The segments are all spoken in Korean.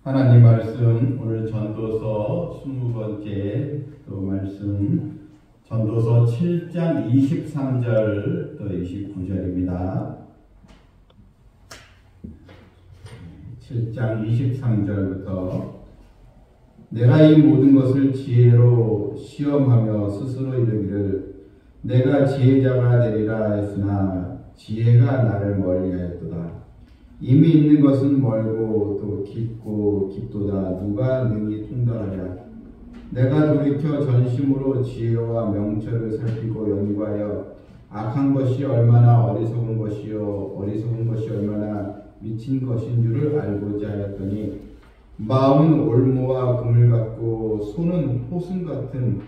하나님 말씀 오늘 전도서 20번째 또 말씀 전도서 7장 23절 또 29절입니다. 7장 23절부터 내가 이 모든 것을 지혜로 시험하며 스스로 이르기를 내가 지혜자가 되리라 했으나 지혜가 나를 멀리하였도다. 이미 있는 것은 멀고 또 깊고 깊도다. 누가 능히 통달하랴. 내가 돌이켜 전심으로 지혜와 명철을 살피고 연구하여 악한 것이 얼마나 어리석은 것이요 어리석은 것이 얼마나 미친 것인 줄을 알고자 하였더니 마음은 올무와 금을 같고 손은 호승 같은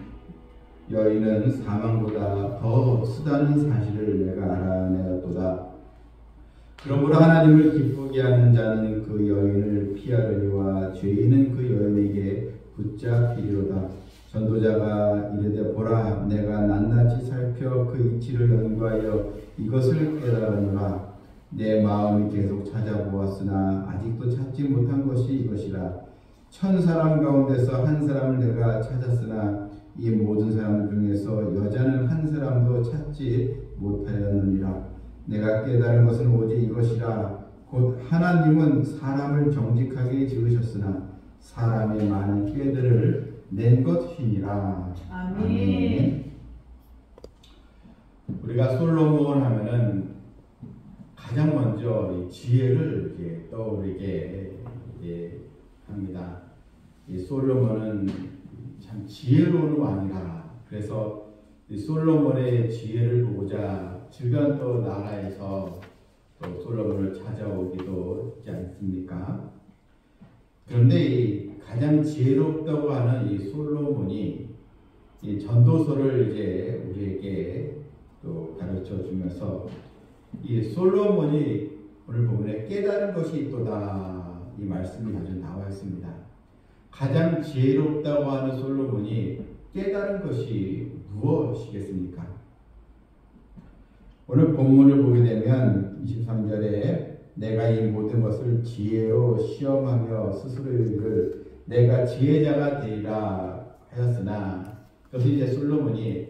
여인은 사망보다 더 쓰다는 사실을 내가 알아내었도다. 그러므로 하나님을 기쁘게 하는 자는 그 여인을 피하려니와 죄인은 그 여인에게 붙잡히리로다. 전도자가 이르되 보라 내가 낱낱이 살펴 그 이치를 연구하여 이것을 깨달으노라. 내 마음이 계속 찾아보았으나 아직도 찾지 못한 것이 이것이라. 1000사람 가운데서 한 사람을 내가 찾았으나 이 모든 사람 중에서 여자는 한 사람도 찾지 못하였느니라. 내가 깨달은 것은 오직 이것이라. 곧 하나님은 사람을 정직하게 지으셨으나 사람의 많은 꾀들을 낸 것이니라. 아멘. 우리가 솔로몬 하면은 가장 먼저 이 지혜를 이렇게 떠오르게 합니다. 이 솔로몬은 참 지혜로운 왕이라. 그래서 이 솔로몬의 지혜를 보고자 주변 또 나라에서 또 솔로몬을 찾아오기도 있지 않습니까? 그런데 이 가장 지혜롭다고 하는 이 솔로몬이 이 전도서를 이제 우리에게 또 가르쳐 주면서 이 솔로몬이 오늘 본문에 깨달은 것이 있도다 이 말씀이 아주 나와 있습니다. 가장 지혜롭다고 하는 솔로몬이 깨달은 것이 무엇이겠습니까? 오늘 본문을 보게 되면 23절에 내가 이 모든 것을 지혜로 시험하며 스스로 이르기를 내가 지혜자가 되리라 하였으나, 그것은 이제 솔로몬이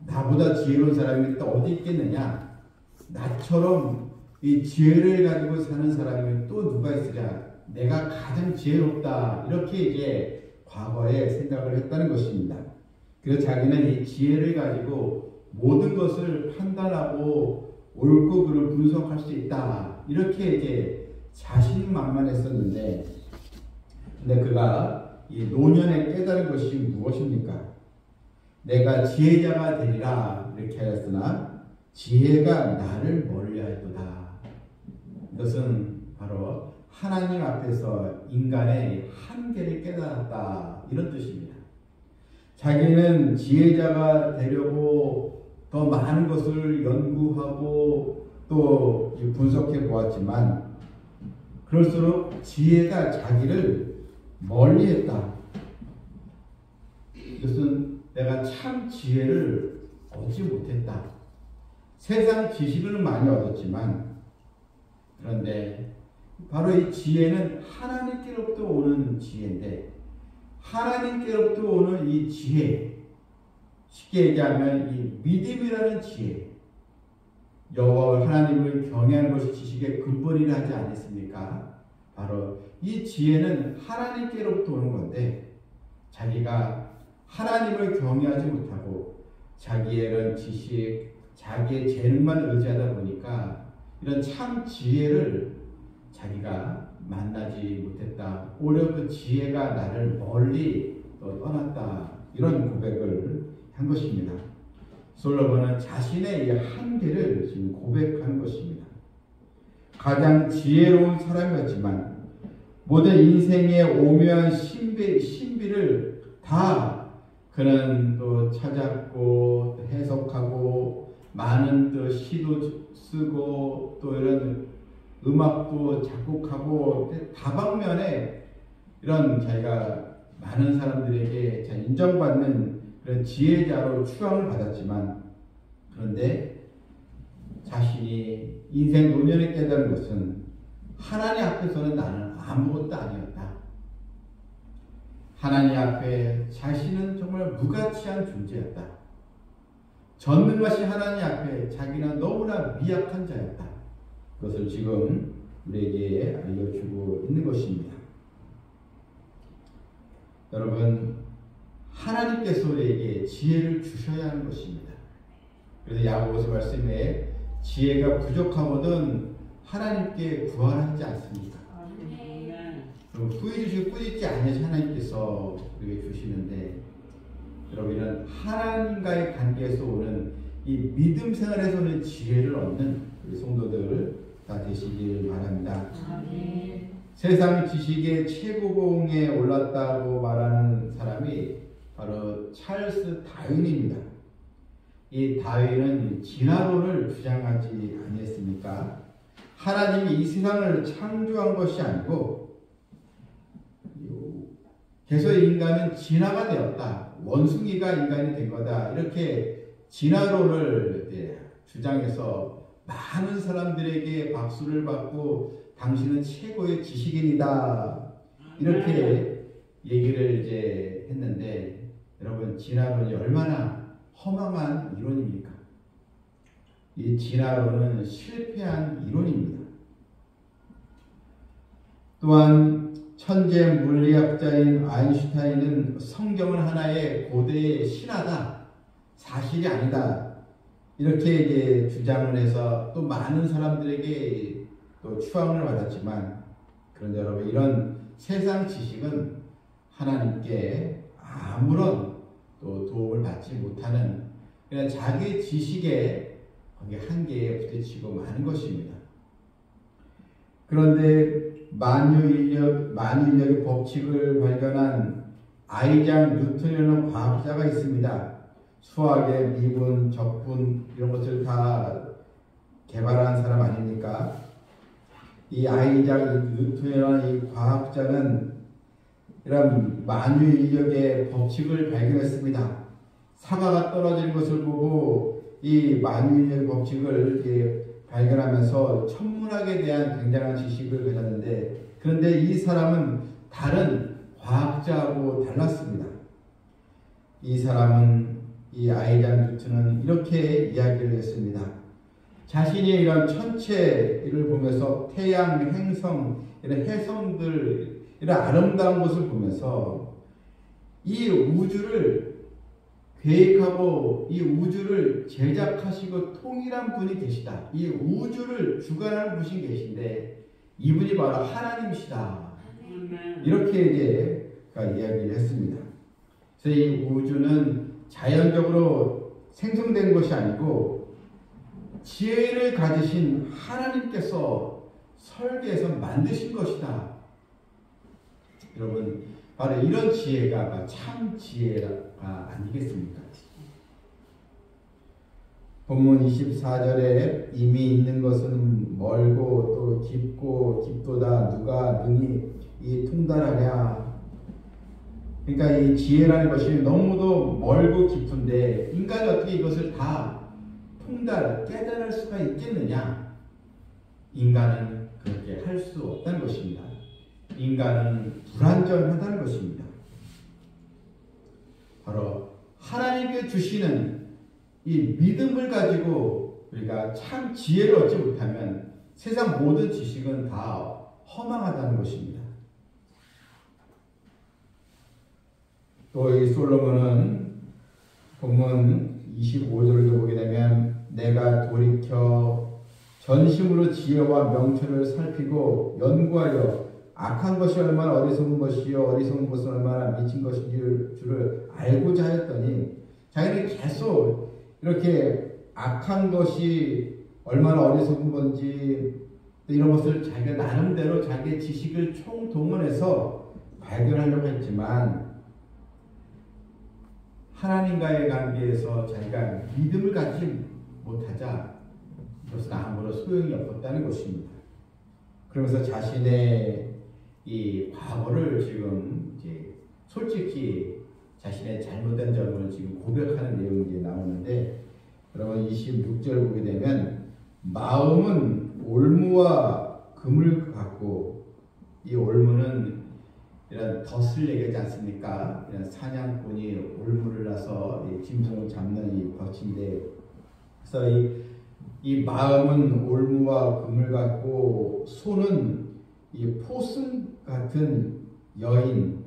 나보다 지혜로운 사람이 또 어디 있겠느냐, 나처럼 이 지혜를 가지고 사는 사람이 또 누가 있으랴, 내가 가장 지혜롭다, 이렇게 이제 과거에 생각을 했다는 것입니다. 그래서 자기는 이 지혜를 가지고 모든 것을 판단하고 옳고 그를 분석할 수 있다, 이렇게 이제 자신만만했었는데, 근데 그가 이 노년에 깨달은 것이 무엇입니까? 내가 지혜자가 되리라 이렇게 하였으나 지혜가 나를 멀리하였도다. 이것은 바로 하나님 앞에서 인간의 한계를 깨달았다, 이런 뜻입니다. 자기는 지혜자가 되려고 더 많은 것을 연구하고 또 분석해 보았지만 그럴수록 지혜가 자기를 멀리했다. 이것은 내가 참 지혜를 얻지 못했다. 세상 지식을 많이 얻었지만, 그런데 바로 이 지혜는 하나님께로부터 오는 지혜인데, 하나님께로부터 오는 이 지혜, 쉽게 얘기하면 이 믿음이라는 지혜, 여호와 하나님을 경외하는 것이 지식의 근본이라 하지 않았습니까? 바로 이 지혜는 하나님께로부터 오는 건데, 자기가 하나님을 경외하지 못하고 자기의 이런 지식, 자기의 재능만 의지하다 보니까 이런 참 지혜를 자기가 만나지 못했다. 오히려 그 지혜가 나를 멀리 떠났다. 이런 고백을 한 것입니다. 솔로몬은 자신의 이 한계를 지금 고백하는 것입니다. 가장 지혜로운 사람이었지만 모든 인생의 오묘한 신비를 다 그는 또 찾았고 해석하고 많은 또 시도 쓰고 또 이런 음악도 작곡하고 다방면에 이런 자기가 많은 사람들에게 인정받는 그런 지혜자로 추앙을 받았지만, 그런데 자신이 인생 노년에 깨달은 것은 하나님 앞에서는 나는 아무것도 아니었다. 하나님 앞에 자신은 정말 무가치한 존재였다. 전능하신 하나님 앞에 자기는 너무나 미약한 자였다. 그것을 지금 우리에게 알려주고 있는 것입니다. 여러분, 하나님께서 우리에게 지혜를 주셔야 하는 것입니다. 그래서 야고보서 말씀에 지혜가 부족하거든 하나님께 구하라 하지 않습니까? 그럼 꾸짖으시고 꾸짖지 않으시 하나님께서 우리에게 주시는데, 여러분은 하나님과의 관계에서 오는 이 믿음 생활에서 오는 지혜를 얻는 우리 성도들 다 되시길 바랍니다. 아멘. 세상 지식의 최고봉에 올랐다고 말하는 사람이 바로 찰스 다윈입니다. 이 다윈은 진화론을 주장하지 아니했습니까? 하나님이 이 세상을 창조한 것이 아니고 계속 인간은 진화가 되었다. 원숭이가 인간이 된 거다. 이렇게 진화론을 주장해서 많은 사람들에게 박수를 받고 당신은 최고의 지식인이다. 이렇게 얘기를 이제 했는데, 여러분, 진화론이 얼마나 허망한 이론입니까? 이 진화론은 실패한 이론입니다. 또한 천재 물리학자인 아인슈타인은 성경은 하나의 고대의 신화다, 사실이 아니다, 이렇게 이제 주장을 해서 또 많은 사람들에게 또 추앙을 받았지만, 그런데 여러분, 이런 세상 지식은 하나님께 아무런 또 도움을 받지 못하는, 그냥 자기 지식의 한계에 부딪히고 마는 것입니다. 그런데 만유인력의 법칙을 발견한 아이작 뉴턴이라는 과학자가 있습니다. 수학의 미분, 적분 이런 것을 다 개발한 사람 아닙니까? 이 아이작 뉴턴이라는 이 과학자는 이런 만유인력의 법칙을 발견했습니다. 사과가 떨어지는 것을 보고 이 만유인력의 법칙을 발견하면서 천문학에 대한 굉장한 지식을 가졌는데, 그런데 이 사람은 다른 과학자하고 달랐습니다. 이 사람은, 이 아이작 뉴턴은 이렇게 이야기를 했습니다. 자신이 이런 천체를 보면서 태양, 행성, 이런 해성들, 이런 아름다운 것을 보면서 이 우주를 계획하고 이 우주를 제작하시고 통일한 분이 계시다. 이 우주를 주관하는 분이 계신데 이분이 바로 하나님이시다. 이렇게 이제 이야기를 했습니다. 그래서 이 우주는 자연적으로 생성된 것이 아니고 지혜를 가지신 하나님께서 설계해서 만드신 것이다. 여러분, 바로 이런 지혜가 참 지혜가 아니겠습니까? 본문 24절에 이미 있는 것은 멀고 또 깊고 깊도다 누가 능히 이 통달하랴. 그러니까 이 지혜라는 것이 너무도 멀고 깊은데 인간이 어떻게 이것을 다 깨달을 수가 있겠느냐? 인간은 그렇게 할 수 없다는 것입니다. 인간은 불완전하다는 것입니다. 바로 하나님께 주시는 이 믿음을 가지고 우리가 참 지혜를 얻지 못하면 세상 모든 지식은 다 허망하다는 것입니다. 또 이 솔로몬은 본문 25절을 보게 되면 내가 돌이켜 전심으로 지혜와 명철을 살피고 연구하여 악한 것이 얼마나 어리석은 것이요 어리석은 것은 얼마나 미친 것인지를 알고자 하였더니, 자기는 계속 이렇게 악한 것이 얼마나 어리석은 건지 이런 것을 자기가 나름대로 자기의 지식을 총동원해서 발견하려고 했지만, 하나님과의 관계에서 자기가 믿음을 갖지 못하자 이것은 아무런 소용이 없었다는 것입니다. 그러면서 자신의 이 과거를 지금 이제 솔직히 자신의 잘못된 점을 지금 고백하는 내용이 이제 나오는데, 여러분 26절 보게 되면 마음은 올무와 금을 갖고, 이 올무는 이런 덫을 얘기하지 않습니까? 이런 사냥꾼이 올무를 나서 짐승을 잡는 이 덫인데, 그래서 이 마음은 올무와 금을 갖고 손은 이 포승 같은 여인,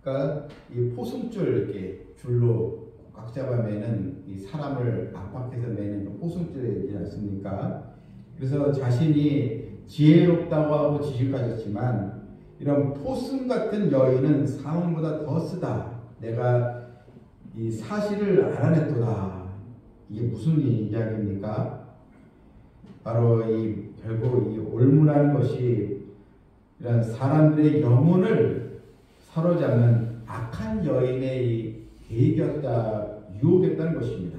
그러니까 이 포승줄 이렇게 줄로 꽉 잡아 매는 이 사람을 압박해서 매는 그 포승줄 얘기지 않습니까? 그래서 자신이 지혜롭다고 하고 지식 가졌지만 이런 포승 같은 여인은 사망보다 더 쓰다. 내가 이 사실을 알아냈도다. 이게 무슨 이야기입니까? 바로 결국 이 올무라는 것이 이런 사람들의 영혼을 사로잡는 악한 여인의 계획이었다, 유혹이었다는 것입니다.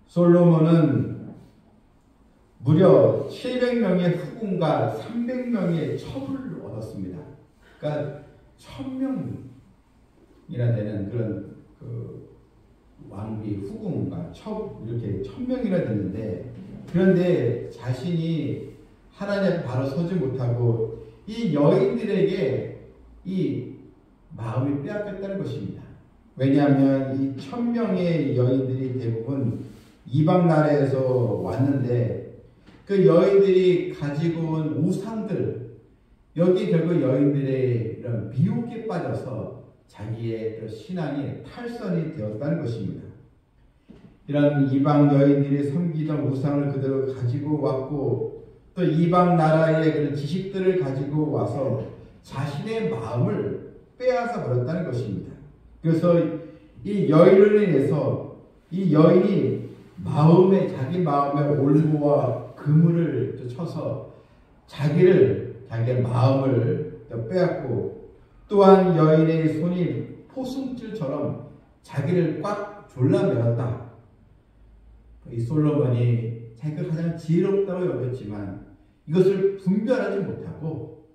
솔로몬은 무려 700명의 후궁과 300명의 첩을 얻었습니다. 그러니까 1000명이나 되는 그런 왕비, 후궁과 첩 이렇게 1000명이나 됐는데, 그런데 자신이 하나님 바로 서지 못하고 이 여인들에게 이 마음이 빼앗겼다는 것입니다. 왜냐하면 이 1000명의 여인들이 대부분 이방 나라에서 왔는데 그 여인들이 가지고 온 우상들, 여기 결국 여인들의 이런 미혹에 빠져서 자기의 신앙이 탈선이 되었다는 것입니다. 이런 이방 여인들이 섬기던 우상을 그대로 가지고 왔고, 또 이방 나라의 그런 지식들을 가지고 와서 자신의 마음을 빼앗아 버렸다는 것입니다. 그래서 이 여인을 인해서 이 여인이 자기 마음의 올무와 그물을 쳐서 자기의 마음을 빼앗고, 또한 여인의 손이 포승줄처럼 자기를 꽉 졸라매었다. 이 솔로몬이 자기가 가장 지혜롭다고 여겼지만 이것을 분별하지 못하고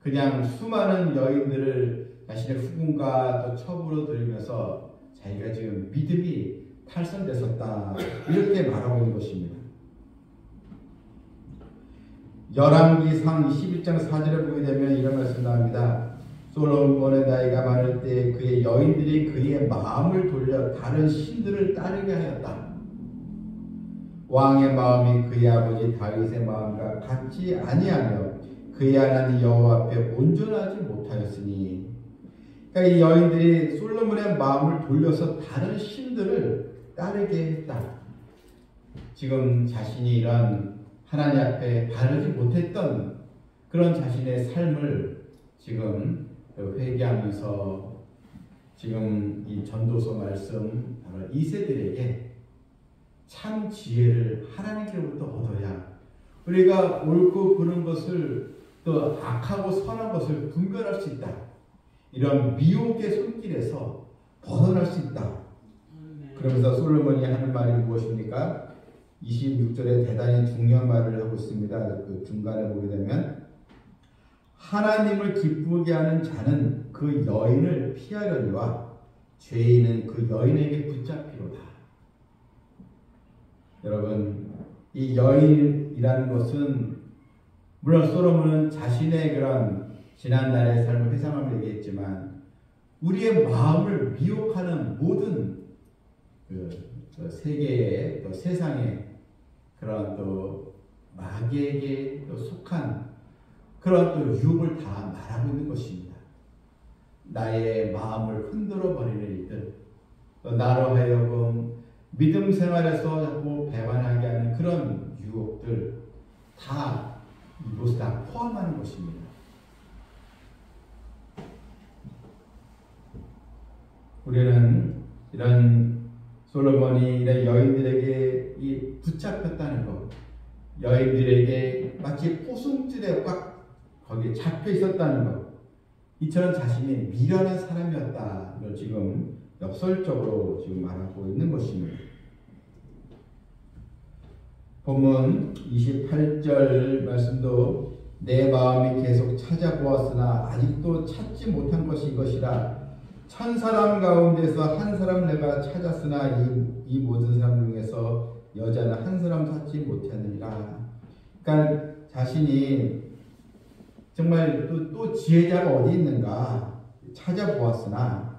그냥 수많은 여인들을 자신의 후궁과 또 첩으로 들이면서 자기가 지금 믿음이 탈선됐었다, 이렇게 말하고 있는 것입니다. 열왕기상 21장 4절에 보게 되면 이런 말씀 나옵니다. 솔로몬의 나이가 많을 때 그의 여인들이 그의 마음을 돌려 다른 신들을 따르게 하였다. 왕의 마음이 그의 아버지 다윗의 마음과 같지 아니하며 그의 하나님 여호와 앞에 온전하지 못하였으니, 그러니까 이 여인들이 솔로몬의 마음을 돌려서 다른 신들을 따르게 했다. 지금 자신이 이런 하나님 앞에 바르지 못했던 그런 자신의 삶을 지금 회개하면서 지금 이 전도서 말씀 바로 2세들에게 참 지혜를 하나님께로부터 얻어야 우리가 옳고 그른 것을 또 악하고 선한 것을 분별할 수 있다. 이런 미혹의 손길에서 벗어날 수 있다. 그러면서 솔로몬이 하는 말이 무엇입니까? 26절에 대단히 중요한 말을 하고 있습니다. 그 중간에 보게 되면 하나님을 기쁘게 하는 자는 그 여인을 피하려니와 죄인은 그 여인에게 붙잡히로다. 여러분, 이 여인이라는 것은 물론 솔로몬은 자신의 그런 지난날의 삶을 회상하며 얘기했지만 우리의 마음을 미혹하는 모든 세계의 또 세상의 그런 또 마귀에게 또 속한 그런 또 유혹을 다 말하고 있는 것입니다. 나의 마음을 흔들어 버리는 일들, 또 나로 하여금 믿음 생활에서 자꾸 배반하게 하는 그런 유혹들 다 이곳에 다 포함하는 것입니다. 우리는 이런 솔로몬이 이런 여인들에게 붙잡혔다는 것, 여인들에게 마치 포승줄에 꽉 거기에 잡혀 있었다는 것, 이처럼 자신이 미련한 사람이었다를 지금 역설적으로 지금 말하고 있는 것입니다. 본문 28절 말씀도 내 마음이 계속 찾아보았으나 아직도 찾지 못한 것이 이것이라. 1000사람 가운데서 한 사람 내가 찾았으나 이 모든 사람 중에서 여자는 한 사람 찾지 못했느니라. 그러니까 자신이 정말 또 지혜자가 어디 있는가 찾아보았으나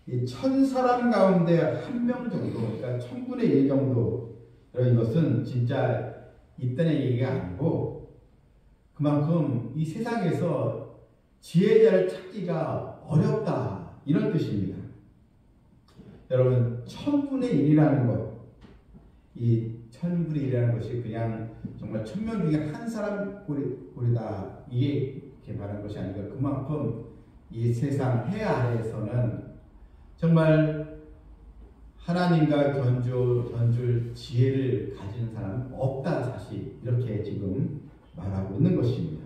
이 1000사람 가운데 한 명 정도, 그러니까 1000분의 1 정도, 이것은 진짜 있다는 얘기가 아니고 그만큼 이 세상에서 지혜자를 찾기가 어렵다, 이런 뜻입니다. 여러분, 1000분의 1이라는 것, 이 1000분의 1이라는 것이 그냥 정말 1000명 중에 한 사람 꼴이다, 이게 말하는 것이 아니고 그만큼 이 세상 해 아래에서는 정말 하나님과 견줄 지혜를 가진 사람은 없다, 사실 이렇게 지금 말하고 있는 것입니다.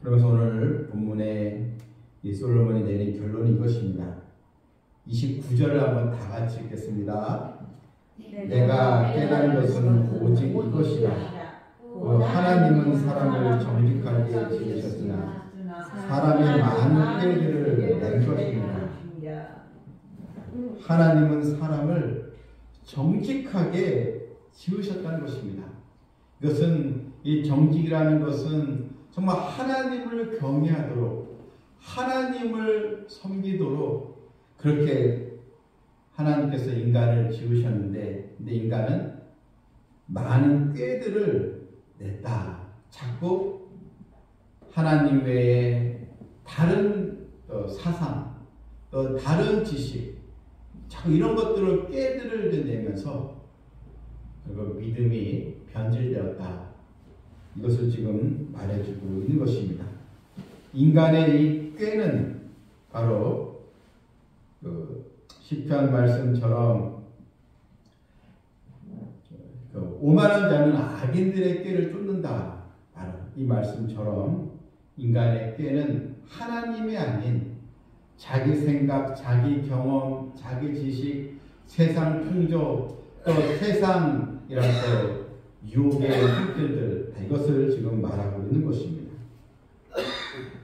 그러면서 오늘 본문에 이 솔로몬이 내린 결론이 이것입니다. 29절을 한번 다 같이 읽겠습니다. 내가 깨달은 것은 오직 이것이라. 하나님은 사람을 정직하게 지으셨으나 사람의 많은 꾀들을 낸 것입니다. 하나님은 사람을 정직하게 지으셨다는 것입니다. 이것은, 이 정직이라는 것은 정말 하나님을 경외하도록, 하나님을 섬기도록 그렇게 하나님께서 인간을 지으셨는데, 근데 인간은 많은 꾀들을 냈다. 자꾸 하나님 외에 다른 사상, 또 다른 지식, 자꾸 이런 것들을 꾀들을 내면서 그리고 믿음이 변질되었다. 이것을 지금 말해주고 있는 것입니다. 인간의 이 꾀는 바로 시편 말씀처럼 오만한 자는 악인들의 꾀를 쫓는다. 바로 이 말씀처럼 인간의 꾀는 하나님이 아닌 자기 생각, 자기 경험, 자기 지식, 세상 풍조, 또 세상이라는 유혹의 힘들들, 이것을 지금 말하고 있는 것입니다.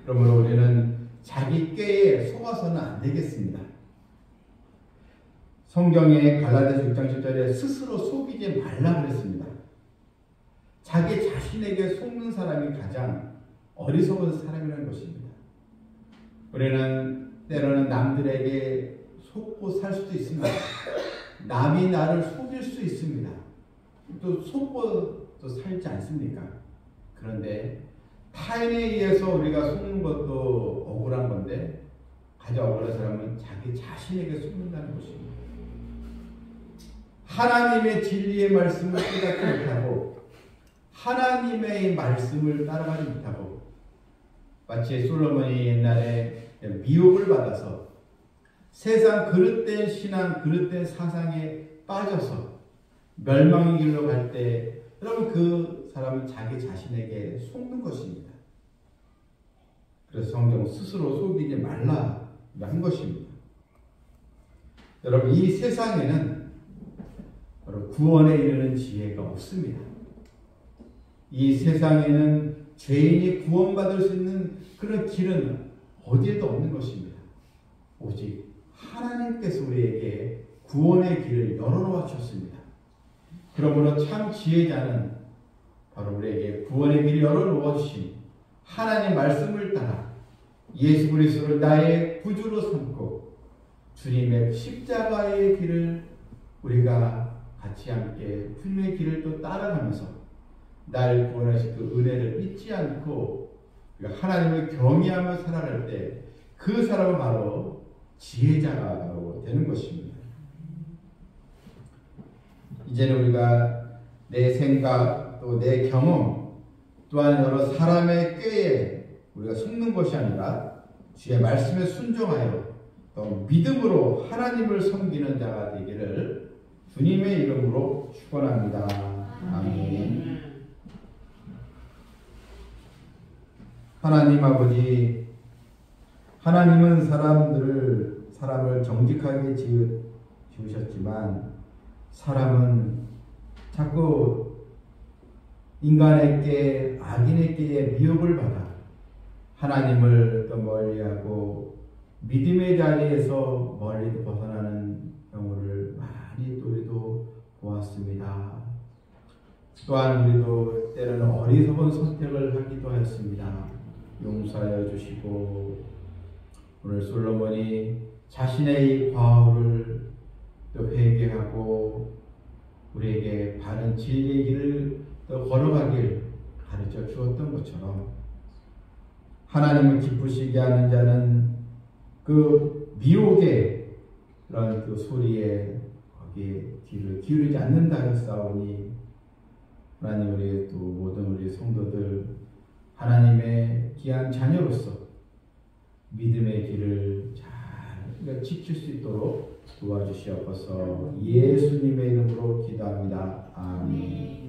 그러므로 우리는 자기 꾀에 속아서는 안 되겠습니다. 성경의 갈라디아서 6장 10절에 스스로 속이지 말라 그랬습니다. 자기 자신에게 속는 사람이 가장 어리석은 사람이라는 것입니다. 우리는 때로는 남들에게 속고 살 수도 있습니다. 남이 나를 속일 수 있습니다. 또 속고 또 살지 않습니까? 그런데 타인에 의해서 우리가 속는 것도 억울한 건데, 가장 억울한 사람은 자기 자신에게 속는다는 것입니다. 하나님의 진리의 말씀을 깨닫지 못하고 하나님의 말씀을 따라가지 못하고, 마치 솔로몬이 옛날에 미혹을 받아서 세상 그릇된 신앙, 그릇된 사상에 빠져서 멸망의 길로 갈 때, 여러분, 그 사람은 자기 자신에게 속는 것입니다. 그래서 성경 스스로 속이지 말라 한 것입니다. 여러분, 이 세상에는 바로 구원에 이르는 지혜가 없습니다. 이 세상에는 죄인이 구원받을 수 있는 그런 길은 어디에도 없는 것입니다. 오직 하나님께서 우리에게 구원의 길을 열어놓아 주셨습니다. 그러므로 참 지혜자는 바로 우리에게 구원의 길을 열어놓아 주신 하나님 말씀을 따라 예수 그리스도를 나의 구주로 삼고 주님의 십자가의 길을 우리가 같이 함께 주님의 길을 또 따라가면서 날 구원하신 그 은혜를 잊지 않고 하나님을 경외하며 살아갈 때 그 사람은 바로 지혜자가 바로 되는 것입니다. 이제는 우리가 내 생각 또 내 경험 또한 여러 사람의 꾀에 우리가 속는 것이 아니라 주의 말씀에 순종하여 또 믿음으로 하나님을 섬기는 자가 되기를 주님의 이름으로 축원합니다. 아멘. 하나님 아버지, 하나님은 사람을 정직하게 지으셨지만 사람은 자꾸 인간에게, 악인에게 미혹을 받아 하나님을 또 멀리하고 믿음의 자리에서 멀리 벗어나는 경우를 많이 또 우리도 보았습니다. 또한 우리도 때로는 어리석은 선택을 하기도 했습니다. 용서하여 주시고 오늘 솔로몬이 자신의 이 과오를 또 회개하고 우리에게 바른 진리의 길을 또 걸어가길 가르쳐 주었던 것처럼 하나님을 기쁘시게 하는 자는 그 미혹의 그런 그 소리에 거기에 귀를 기울이지 않는다 했사오니 하나님 우리 또 모든 우리 성도들 하나님의 귀한 자녀로서 믿음의 길을 잘 지킬 수 있도록 도와주시옵소서. 예수님의 이름으로 기도합니다. 아멘.